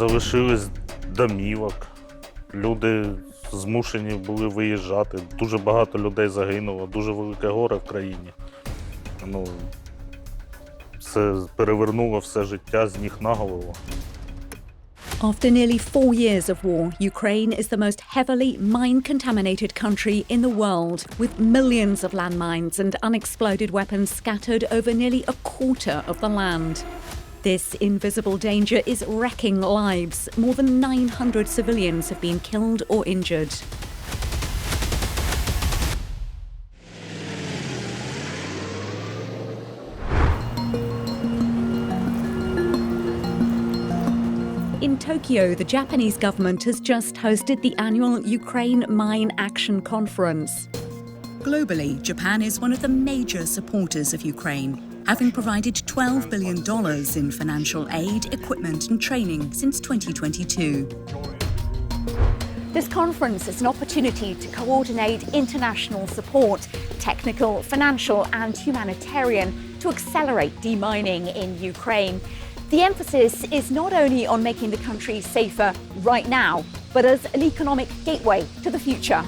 залишились домівок. Люди змушені були виїжджати. Дуже багато людей загинуло, дуже велике горе в країні. Це перевернуло все життя з ніг на голову. After nearly 4 years of war, Ukraine is the most heavily mine-contaminated country in the world, with millions of landmines and unexploded weapons scattered over nearly a quarter of the land. This invisible danger is wrecking lives. More than 900 civilians have been killed or injured. In Tokyo, the Japanese government has just hosted the annual Ukraine Mine Action Conference. Globally, Japan is one of the major supporters of Ukraine, having provided $12 billion in financial aid, equipment and training since 2022. This conference is an opportunity to coordinate international support, technical, financial and humanitarian, to accelerate demining in Ukraine. The emphasis is not only on making the country safer right now, but as an economic gateway to the future.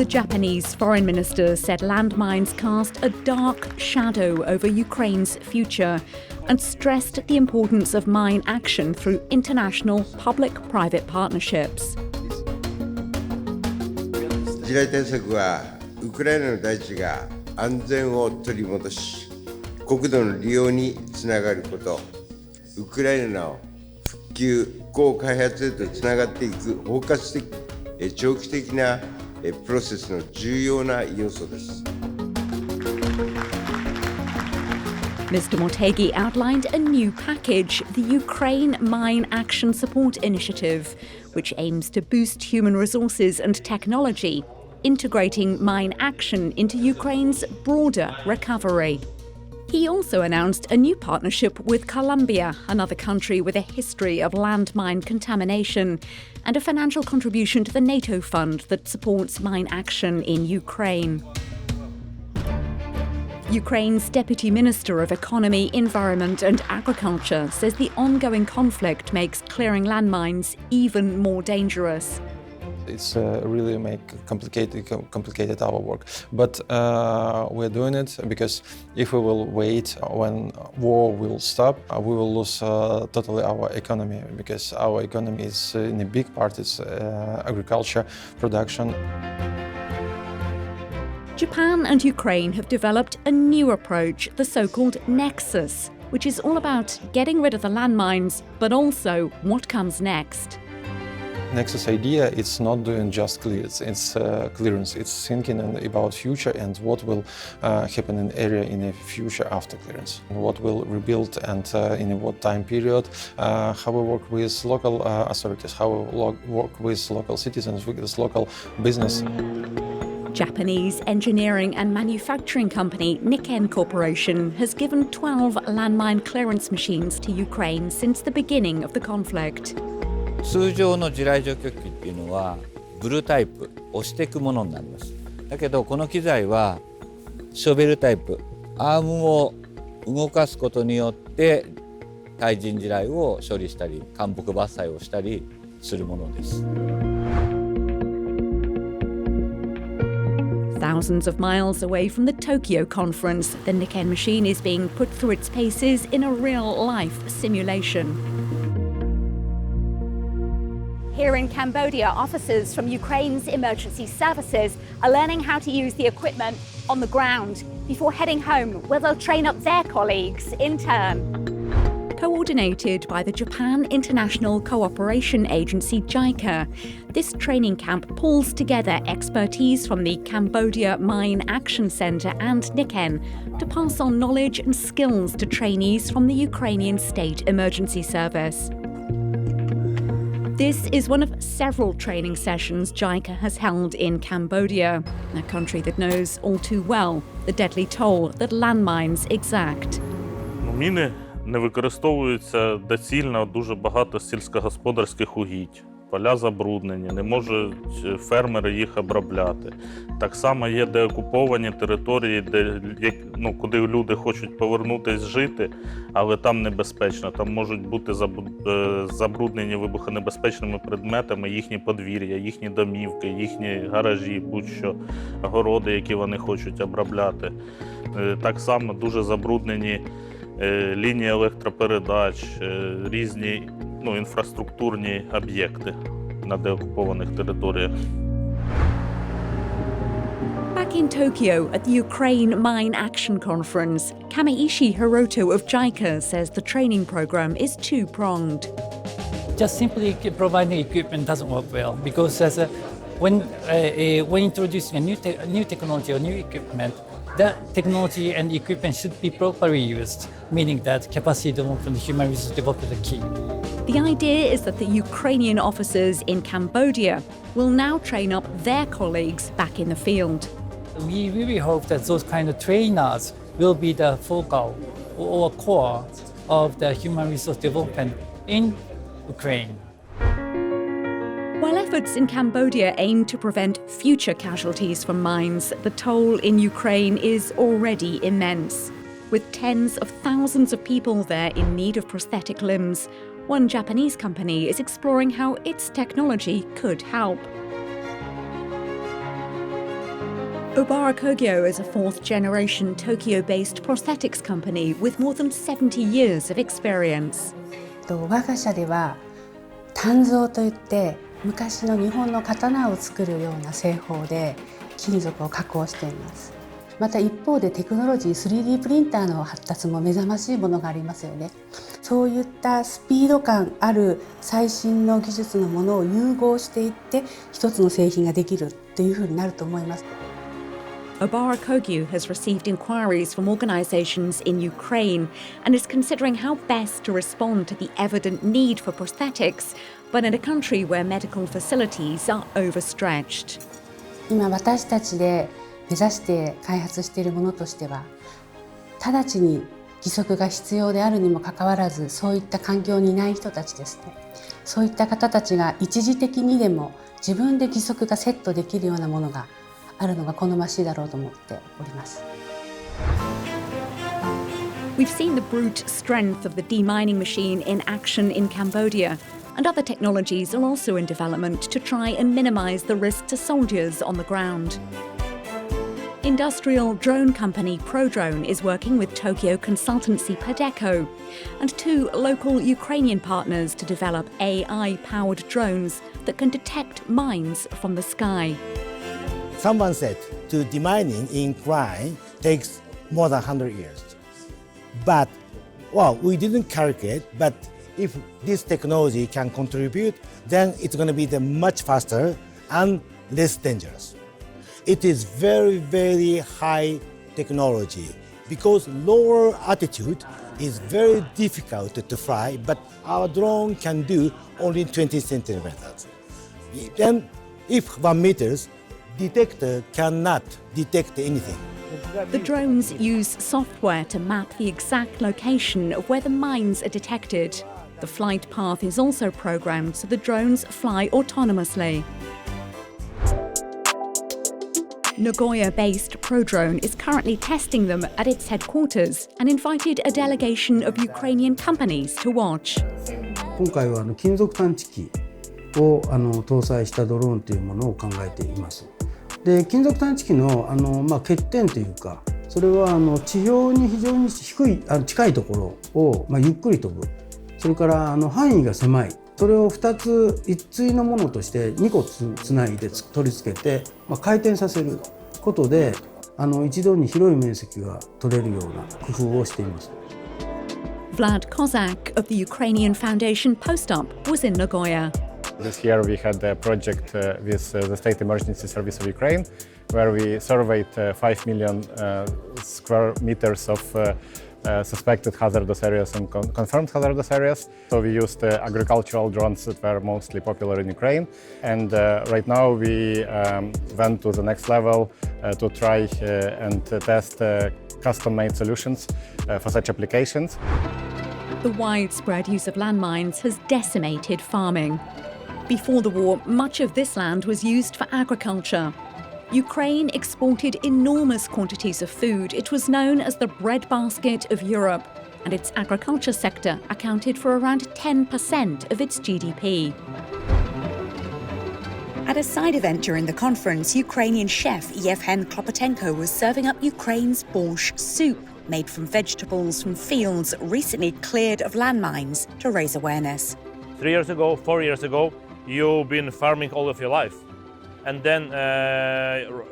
The Japanese foreign minister said landmines cast a dark shadow over Ukraine's future and stressed the importance of mine action through international public-private partnerships. 地雷対策はウクライナの大地が安全を取り戻し、国土の利用につながること、ウクライナの復旧・復興開発へとつながっていく包括的、長期的なプロセスの重要な要素です。Mr. Motegi outlined a new package, the Ukraine Mine Action Support Initiative, which aims to boost human resources and technology, integrating mine action into Ukraine's broader recovery. He also announced a new partnership with Colombia, another country with a history of landmine contamination, and a financial contribution to the NATO fund that supports mine action in Ukraine. Ukraine's Deputy Minister of Economy, Environment and Agriculture says the ongoing conflict makes clearing landmines even more dangerous. It's really complicated our work, but we're doing it because if we will wait when war will stop, we will lose totally our economy, because our economy is in a big part is agriculture production. Japan and Ukraine have developed a new approach, the so-called nexus, which is all about getting rid of the landmines, but also what comes next. Nexus idea, it's not doing just clearance, it's thinking about future and what will happen in area in the future after clearance, what will rebuild and in what time period, how we work with local authorities, how we work with local citizens, with local business. Japanese engineering and manufacturing company Nikken Corporation has given 12 landmine clearance machines to Ukraine since the beginning of the conflict. 通常の地雷除去機っていうのはブルータイプ押していくものになります。だけどこの機材はショベルタイプ、アームを動かすことによって対人地雷を処理したり間木伐採をしたりするものです。Thousands of miles away from the Tokyo conference, the Nikken machine is being put through its paces in a real-life simulation. Here in Cambodia, officers from Ukraine's emergency services are learning how to use the equipment on the ground before heading home, where they'll train up their colleagues in turn. Coordinated by the Japan International Cooperation Agency JICA, this training camp pulls together expertise from the Cambodia Mine Action Center and Nikken to pass on knowledge and skills to trainees from the Ukrainian State Emergency Service. This is one of several training sessions JICA has held in Cambodia, a country that knows all too well the deadly toll that landmines exact. Міни не використовуються доцільно дуже багато сільськогосподарських угідь. поля забруднені, не можуть фермери їх обробляти. Так само є деокуповані території, куди люди хочуть повернутися жити, але там небезпечно. Там можуть бути забруднені вибухонебезпечними предметами їхні подвір'я, їхні домівки, їхні гаражі, будь-що, городи, які вони хочуть обробляти. Так само дуже забруднені лінії електропередач, різні інфраструктурні об'єкти на деокупованих територіях. Back in Tokyo at the Ukraine Mine Action Conference, Kameishi Hiroto of JICA says the training program is two-pronged. Just simply providing equipment doesn't work well because when introducing a new technology or new equipment, that technology and equipment should be properly used, meaning that capacity development and human resource development are key. The idea is that the Ukrainian officers in Cambodia will now train up their colleagues back in the field. We really hope that those kind of trainers will be the focal or core of the human resource development in Ukraine. While efforts in Cambodia aim to prevent future casualties from mines, the toll in Ukraine is already immense. With tens of thousands of people there in need of prosthetic limbs, one Japanese company is exploring how its technology could help. Obara Kogyo is a fourth-generation Tokyo-based prosthetics company with more than 70 years of experience. 我が社では鍛造といって昔の日本の刀を作るような製法で金属を加工しています。また一方でテクノロジー 3D プリンターの発達も目覚ましいものがありますよね。そういったスピード感ある最新の技術のものを融合していって一つの製品ができるっていうふうになると思います。Obara Kogyo has received inquiries from organisations in Ukraine and is considering how best to respond to the evident need for prosthetics, but in a country where medical facilities are overstretched. 今私たちで目指して開発しているものとしては、直ちに義足が必要であるにもかかわらず、そういった環境にいない人たちですね。そういった方たちが一時的にでも自分で義足がセットできるようなものがあるのが好ましいだろうと思っております。We've seen the brute strength of the demining machine in action in Cambodia, and other technologies are also in development to try and minimise the risk to soldiers on the ground. Industrial drone company ProDrone is working with Tokyo consultancy Padeco and two local Ukrainian partners to develop AI-powered drones that can detect mines from the sky. Someone said to demining in Ukraine takes more than 100 years. But, well, we didn't calculate, but if this technology can contribute, then it's going to be much faster and less dangerous. It is very, very high technology because lower altitude is very difficult to fly, but our drone can do only 20 centimeters. Then, if 1 meter, detector cannot detect anything. The drones use software to map the exact location of where the mines are detected. The flight path is also programmed so the drones fly autonomously. Nagoya-based ProDrone is currently testing them at its headquarters and invited a delegation of Ukrainian companies to watch. 今回は金属探知機を搭載したドローンというものを考えています。で、金属探知機の欠点というか、それは地表に非常に近いところをゆっくり飛ぶ。それから範囲が狭い。それを2つ一対のものとして2個つないで取り付けて、回転させることで一度に広い面積が取れるような工夫をしています。Vlad Kozak of the Ukrainian Foundation Post-Up was in Nagoya. This year we had a project with the State Emergency Service of Ukraine, where we surveyed 5 million square meters of suspected hazardous areas and confirmed hazardous areas. So we used agricultural drones that were mostly popular in Ukraine. And right now we went to the next level to try and test custom-made solutions for such applications. The widespread use of landmines has decimated farming. Before the war, much of this land was used for agriculture. Ukraine exported enormous quantities of food. It was known as the breadbasket of Europe, and its agriculture sector accounted for around 10% of its GDP. At a side event during the conference, Ukrainian chef Yevhen Klopotenko was serving up Ukraine's borscht soup, made from vegetables from fields recently cleared of landmines, to raise awareness. 3 years ago, 4 years ago, you've been farming all of your life. And then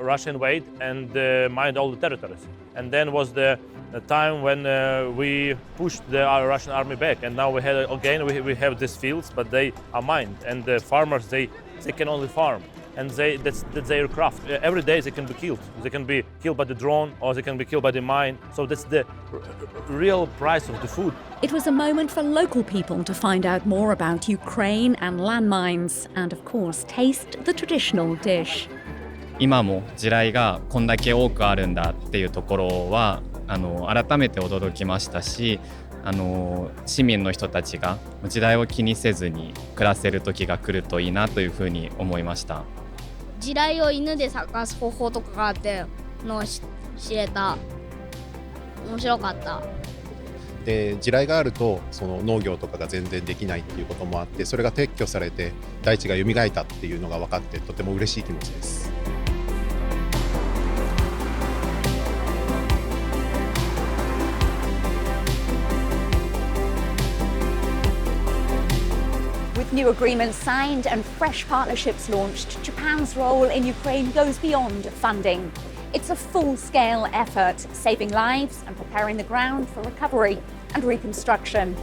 Russia invaded and mined all the territories. And then was the time when we pushed the Russian army back. And now we have these fields, but they are mined. And the farmers, they can only farm. And that's their craft. Every day they can be killed. They can be killed by the drone or they can be killed by the mine. So that's the real price of the food. It was a moment for local people to find out more about Ukraine and landmines, and of course taste the traditional dish. 今も地雷がこんだけ多くあるんだっていうところは改めて驚きましたし、市民の人たちが地雷を気にせずに暮らせる時が来るといいなというふうに思いました。地雷を犬で探す方法とかがあってのを知れた。面白かった。で地雷があるとその農業とかが全然できないっていうこともあって、それが撤去されて大地が蘇ったっていうのが分かってとても嬉しい気持ちです。With new agreements signed and fresh partnerships launched, Japan's role in Ukraine goes beyond funding. It's a full-scale effort, saving lives and preparing the ground for recovery and reconstruction.